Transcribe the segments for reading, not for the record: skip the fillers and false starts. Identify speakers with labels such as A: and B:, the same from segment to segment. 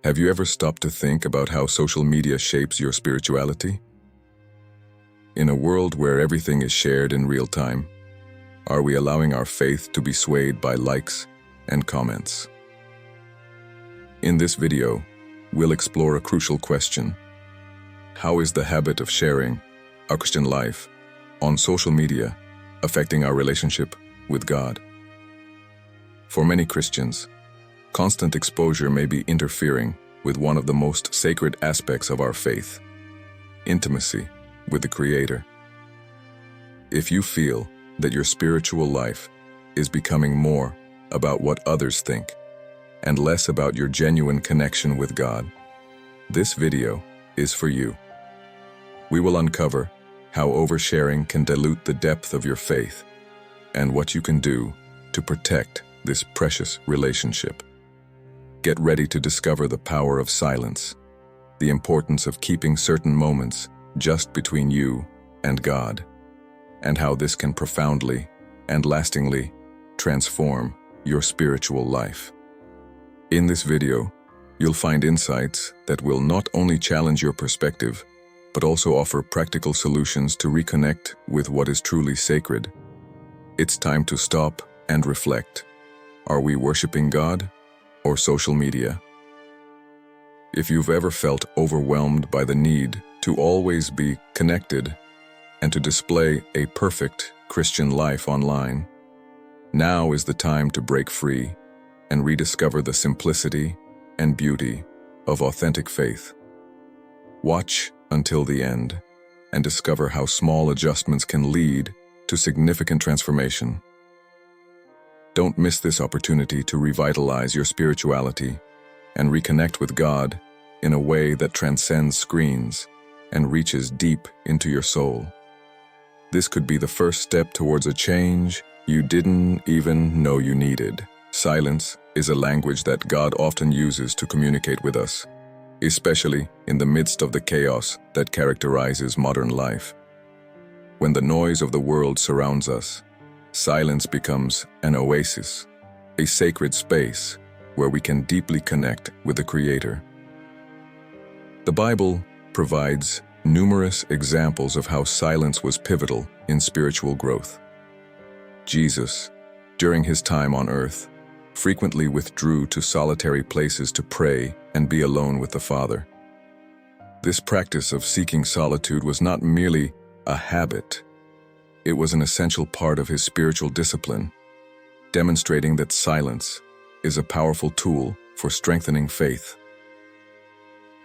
A: Have you ever stopped to think about how social media shapes your spirituality? In a world where everything is shared in real time, are we allowing our faith to be swayed by likes and comments? In this video, we'll explore a crucial question. How is the habit of sharing our Christian life on social media affecting our relationship with God? For many Christians, constant exposure may be interfering with one of the most sacred aspects of our faith, intimacy with the Creator. If you feel that your spiritual life is becoming more about what others think and less about your genuine connection with God, this video is for you. We will uncover how oversharing can dilute the depth of your faith and what you can do to protect this precious relationship. Get ready to discover the power of silence, the importance of keeping certain moments just between you and God, and how this can profoundly and lastingly transform your spiritual life. In this video, you'll find insights that will not only challenge your perspective, but also offer practical solutions to reconnect with what is truly sacred. It's time to stop and reflect. Are we worshiping God or social media? If you've ever felt overwhelmed by the need to always be connected and to display a perfect Christian life online, now is the time to break free and rediscover the simplicity and beauty of authentic faith. Watch until the end and discover how small adjustments can lead to significant transformation. Don't miss this opportunity to revitalize your spirituality and reconnect with God in a way that transcends screens and reaches deep into your soul. This could be the first step towards a change you didn't even know you needed. Silence is a language that God often uses to communicate with us, especially in the midst of the chaos that characterizes modern life. When the noise of the world surrounds us, silence becomes an oasis, a sacred space where we can deeply connect with the Creator. The Bible provides numerous examples of how silence was pivotal in spiritual growth. Jesus, during his time on earth, frequently withdrew to solitary places to pray and be alone with the Father. This practice of seeking solitude was not merely a habit. It was an essential part of his spiritual discipline, demonstrating that silence is a powerful tool for strengthening faith.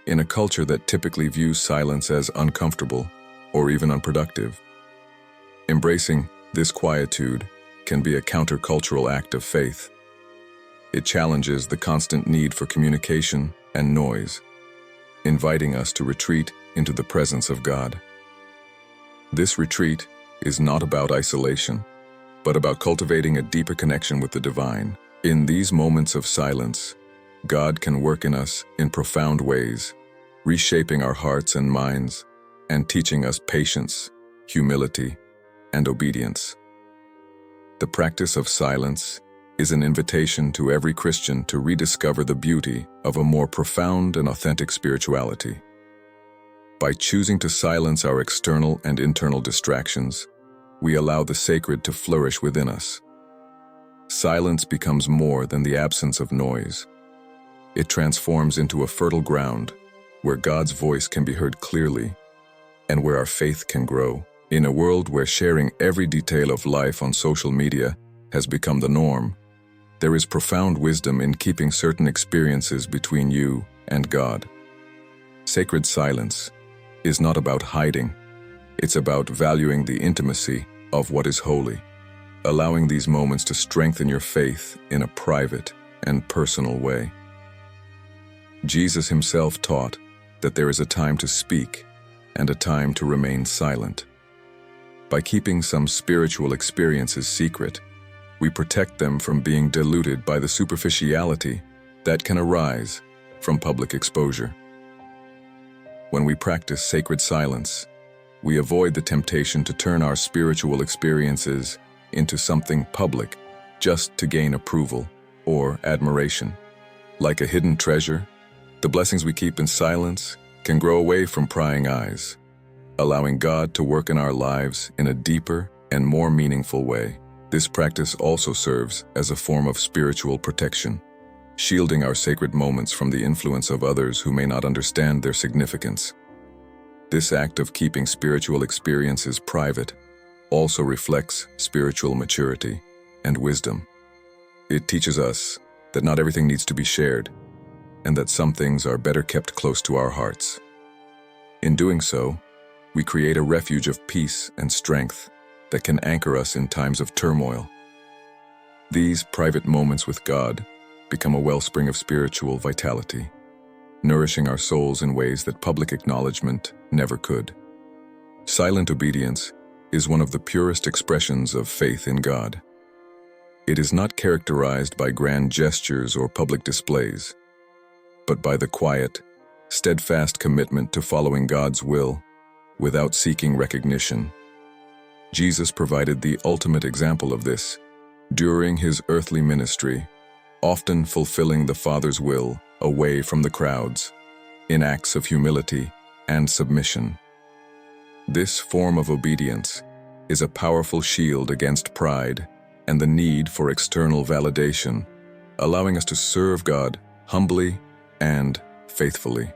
A: In a culture that typically views silence as uncomfortable or even unproductive, embracing this quietude can be a countercultural act of faith. It challenges the constant need for communication and noise, inviting us to retreat into the presence of God. This retreat is not about isolation, but about cultivating a deeper connection with the divine. In these moments of silence, God can work in us in profound ways, reshaping our hearts and minds, and teaching us patience, humility, and obedience. The practice of silence is an invitation to every Christian to rediscover the beauty of a more profound and authentic spirituality. By choosing to silence our external and internal distractions, we allow the sacred to flourish within us. Silence becomes more than the absence of noise. It transforms into a fertile ground where God's voice can be heard clearly and where our faith can grow. In a world where sharing every detail of life on social media has become the norm, there is profound wisdom in keeping certain experiences between you and God. Sacred silence is not about hiding. It's about valuing the intimacy of what is holy, allowing these moments to strengthen your faith in a private and personal way. Jesus himself taught that there is a time to speak and a time to remain silent. By keeping some spiritual experiences secret, we protect them from being diluted by the superficiality that can arise from public exposure. When we practice sacred silence, we avoid the temptation to turn our spiritual experiences into something public just to gain approval or admiration. Like a hidden treasure, The blessings we keep in silence can grow away from prying eyes, allowing God to work in our lives in a deeper and more meaningful way. This practice also serves as a form of spiritual protection, shielding our sacred moments from the influence of others who may not understand their significance. This act of keeping spiritual experiences private also reflects spiritual maturity and wisdom. It teaches us that not everything needs to be shared, and that some things are better kept close to our hearts. In doing so, we create a refuge of peace and strength that can anchor us in times of turmoil. These private moments with God become a wellspring of spiritual vitality, nourishing our souls in ways that public acknowledgement never could. Silent obedience is one of the purest expressions of faith in God. It is not characterized by grand gestures or public displays, but by the quiet, steadfast commitment to following God's will without seeking recognition. Jesus provided the ultimate example of this during his earthly ministry, often fulfilling the Father's will away from the crowds, in acts of humility and submission. This form of obedience is a powerful shield against pride and the need for external validation, allowing us to serve God humbly and faithfully.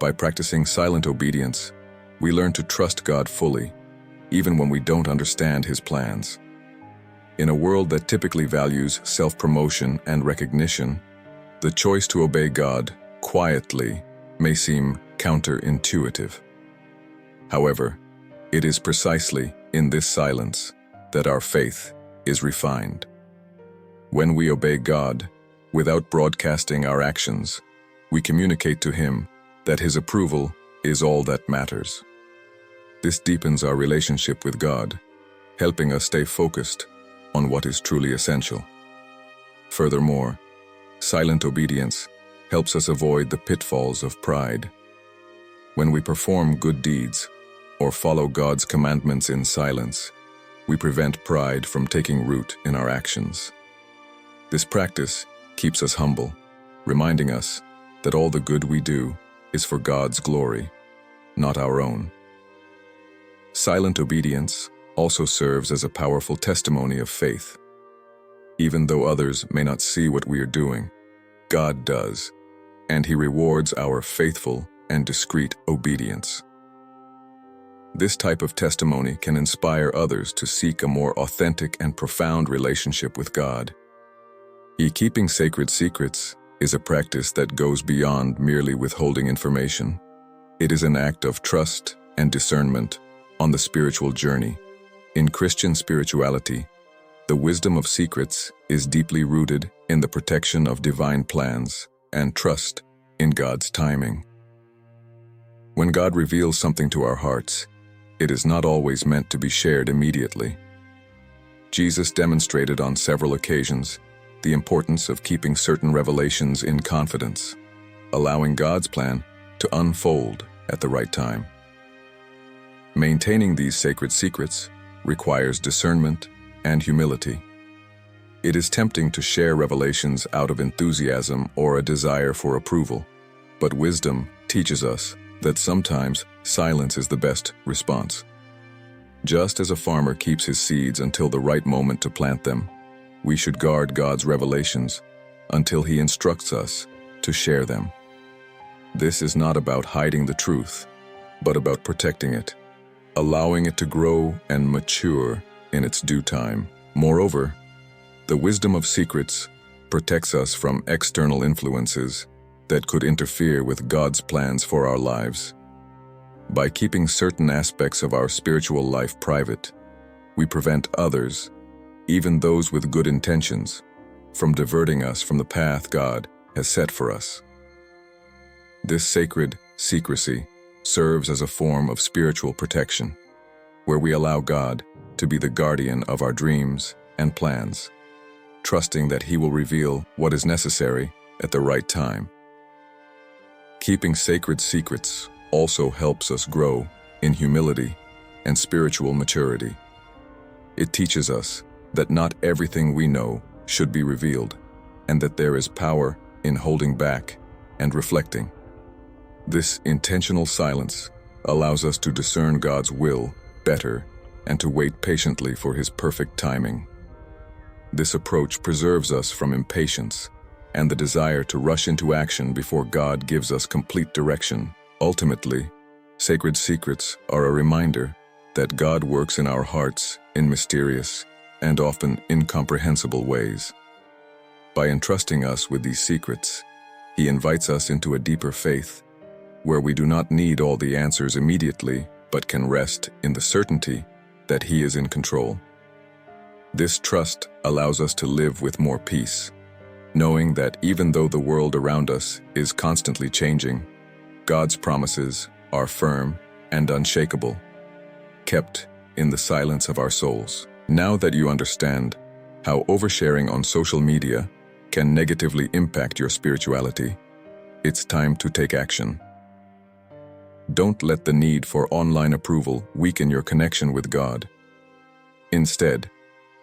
A: By practicing silent obedience, we learn to trust God fully, even when we don't understand his plans. In a world that typically values self-promotion and recognition, the choice to obey God quietly may seem counterintuitive. However, it is precisely in this silence that our faith is refined. When we obey God without broadcasting our actions, we communicate to him that his approval is all that matters. This deepens our relationship with God, helping us stay focused on what is truly essential. Furthermore, silent obedience helps us avoid the pitfalls of pride. When we perform good deeds or follow God's commandments in silence, we prevent pride from taking root in our actions. This practice keeps us humble, reminding us that all the good we do is for God's glory, not our own. Silent obedience also serves as a powerful testimony of faith. Even though others may not see what we are doing, God does, and he rewards our faithful and discreet obedience. This type of testimony can inspire others to seek a more authentic and profound relationship with God. Keeping sacred secrets is a practice that goes beyond merely withholding information. It is an act of trust and discernment on the spiritual journey. In Christian spirituality, the wisdom of secrets is deeply rooted in the protection of divine plans and trust in God's timing. When God reveals something to our hearts, it is not always meant to be shared immediately. Jesus demonstrated on several occasions the importance of keeping certain revelations in confidence, allowing God's plan to unfold at the right time. Maintaining these sacred secrets requires discernment and humility. It is tempting to share revelations out of enthusiasm or a desire for approval, but wisdom teaches us that sometimes silence is the best response. Just as a farmer keeps his seeds until the right moment to plant them, we should guard God's revelations until he instructs us to share them. This is not about hiding the truth, but about protecting it, allowing it to grow and mature in its due time. Moreover, the wisdom of secrets protects us from external influences that could interfere with God's plans for our lives. By keeping certain aspects of our spiritual life private, we prevent others, even those with good intentions, from diverting us from the path God has set for us. This sacred secrecy serves as a form of spiritual protection, where we allow God to be the guardian of our dreams and plans, trusting that he will reveal what is necessary at the right time. Keeping sacred secrets also helps us grow in humility and spiritual maturity. It teaches us that not everything we know should be revealed, and that there is power in holding back and reflecting. This intentional silence allows us to discern God's will better and to wait patiently for His perfect timing. This approach preserves us from impatience and the desire to rush into action before God gives us complete direction. Ultimately, sacred secrets are a reminder that God works in our hearts in mysterious and often incomprehensible ways. By entrusting us with these secrets, He invites us into a deeper faith, where we do not need all the answers immediately, but can rest in the certainty that He is in control. This trust allows us to live with more peace, knowing that even though the world around us is constantly changing, God's promises are firm and unshakable, kept in the silence of our souls. Now that you understand how oversharing on social media can negatively impact your spirituality, it's time to take action. Don't let the need for online approval weaken your connection with God. Instead,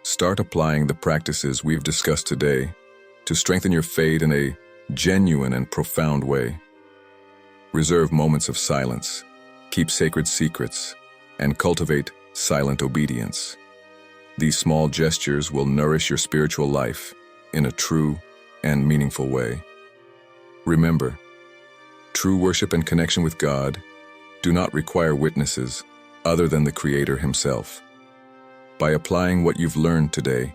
A: start applying the practices we've discussed today to strengthen your faith in a genuine and profound way. Reserve moments of silence, keep sacred secrets, and cultivate silent obedience. These small gestures will nourish your spiritual life in a true and meaningful way. Remember, true worship and connection with God do not require witnesses other than the Creator Himself. By applying what you've learned today,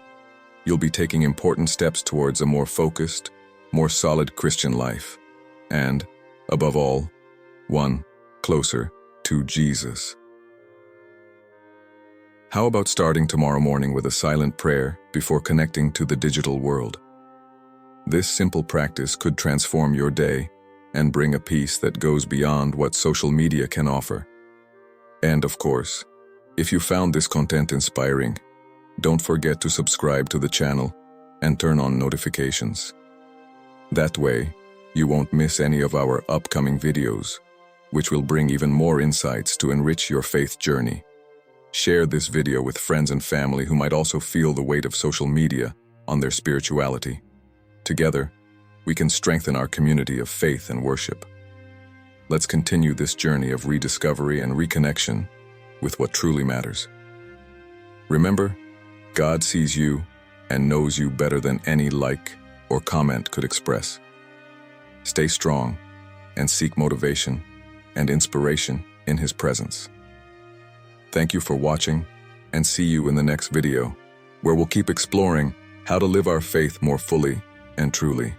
A: you'll be taking important steps towards a more focused, more solid Christian life, and, above all, one closer to Jesus. How about starting tomorrow morning with a silent prayer before connecting to the digital world? This simple practice could transform your day and bring a peace that goes beyond what social media can offer. And of course, if you found this content inspiring, don't forget to subscribe to the channel and turn on notifications. That way, you won't miss any of our upcoming videos, which will bring even more insights to enrich your faith journey. Share this video with friends and family who might also feel the weight of social media on their spirituality. Together, we can strengthen our community of faith and worship. Let's continue this journey of rediscovery and reconnection with what truly matters. Remember, God sees you and knows you better than any like or comment could express. Stay strong and seek motivation and inspiration in His presence. Thank you for watching, and see you in the next video, where we'll keep exploring how to live our faith more fully and truly.